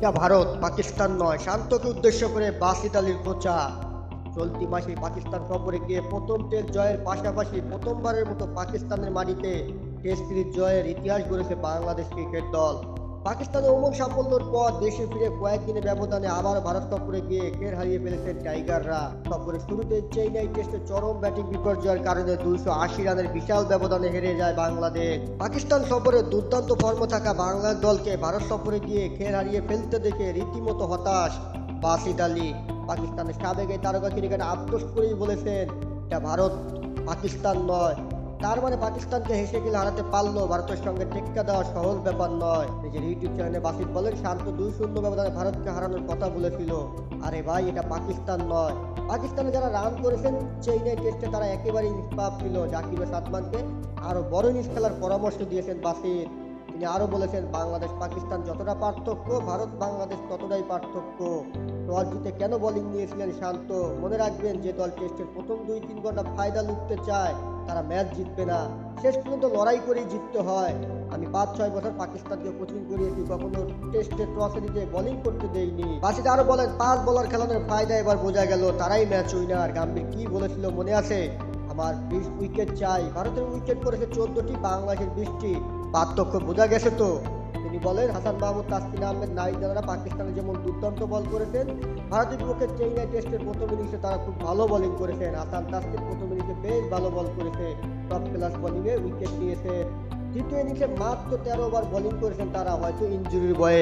এটা ভারত, পাকিস্তান নয়। শান্তকে উদ্দেশ্য করে বাসিত আলীর কোচা। চলতি মাসে পাকিস্তান সফরে গিয়ে প্রথম টেস্ট জয়ের পাশাপাশি প্রথমবারের মতো পাকিস্তানের মাটিতে টেস্ট সিরিজ জয়ের ইতিহাস গড়েছে বাংলাদেশ ক্রিকেট দল। পাকিস্তানের অমন সাফল্যের পর দেশে ফিরে কয়েকদিনের ব্যবধানে আবার ভারত সফরে গিয়ে ফের হারিয়ে ফেলেছেন টাইগাররা। সফরের শুরুতে চেন্নাই টেস্টে চরম ব্যাটিং বিপর্যয়ের কারণে 280 রানের বিশাল ব্যবধানে হেরে যায় বাংলাদেশ। পাকিস্তান সফরে দুর্দান্ত ফর্মে থাকা বাংলাদেশ দলকে ভারত সফরে গিয়ে ফের হারিয়ে ফেলতে দেখে রীতিমতো হতাশ বাসিত আলী। পাকিস্তানের সাবেক এই তারকা ক্রিকেটার আফসোস করেই বলেছেন, এটা ভারত, পাকিস্তান নয়। তার মানে পাকিস্তানকে হেসে খেলে হারাতে পারলো ভারতের সঙ্গে টেক্কা দেওয়া সহজ ব্যাপার নয়। নিজের ইউটিউব চ্যানেলে বাসিত বলেন, শান্ত 2-0 ব্যবধানে ভারতকে হারানোর কথা বলেছিল। আরে ভাই, এটা পাকিস্তান নয়। পাকিস্তানে যারা রান করেছেন চেন্নাই টেস্টে তারা একেবারেই নিষ্পাপ ছিল। জাকির সাদমানকে আরো বড় ইনিংস খেলার পরামর্শ দিয়েছেন বাসিত। তিনি আরো বলেছেন, বাংলাদেশ পাকিস্তান যতটা পার্থক্য, ভারত বাংলাদেশ ততটাই পার্থক্য। টস জিতে কেন বোলিং নিয়েছিলেন শান্ত? মনে রাখবেন, যে দল টেস্টের প্রথম 2-3 ঘন্টা ফায়দা লুটতে চায় তারা ম্যাচ জিতবে না। শেষ পর্যন্ত লড়াই করেই জিততে হয়। আমি 5-6 বছর পাকিস্তানকে কোচিং করিয়েছি, কখনো টেস্টে টসে দিতে বোলিং করতে দেইনি। বাসিত আরো বলেন, 5 বোলার খেলানোর ফায়দা এবার বোঝা গেল, তারাই ম্যাচ উইনার। গাম্ভীর কি বলেছিল মনে আছে? আমার 20 উইকেট চাই। ভারতের উইকেট করেছে 14টি, বাংলাদেশের 20টি। পার্থক্য বোঝা গেছে তো? তিনি বলেন, হাসান মাহমুদ, তাসকিন আহমেদ, নাহিদ রানারা পাকিস্তানে যেমন দুর্দান্ত বল করেছেন, ভারতের বিপক্ষে চেন্নাই টেস্টের প্রথম ইনিংসে তারা খুব ভালো বোলিং করেছেন। হাসান, তাসকিন প্রথম ইনিংসে বেশ ভালো বল করেছে, টপ ক্লাস বোলিংয়ে উইকেট নিয়েছে। দ্বিতীয় ইনিংসে মাত্র 13 ওভার বোলিং করেছেন তারা, হয়তো ইনজুরির ভয়ে।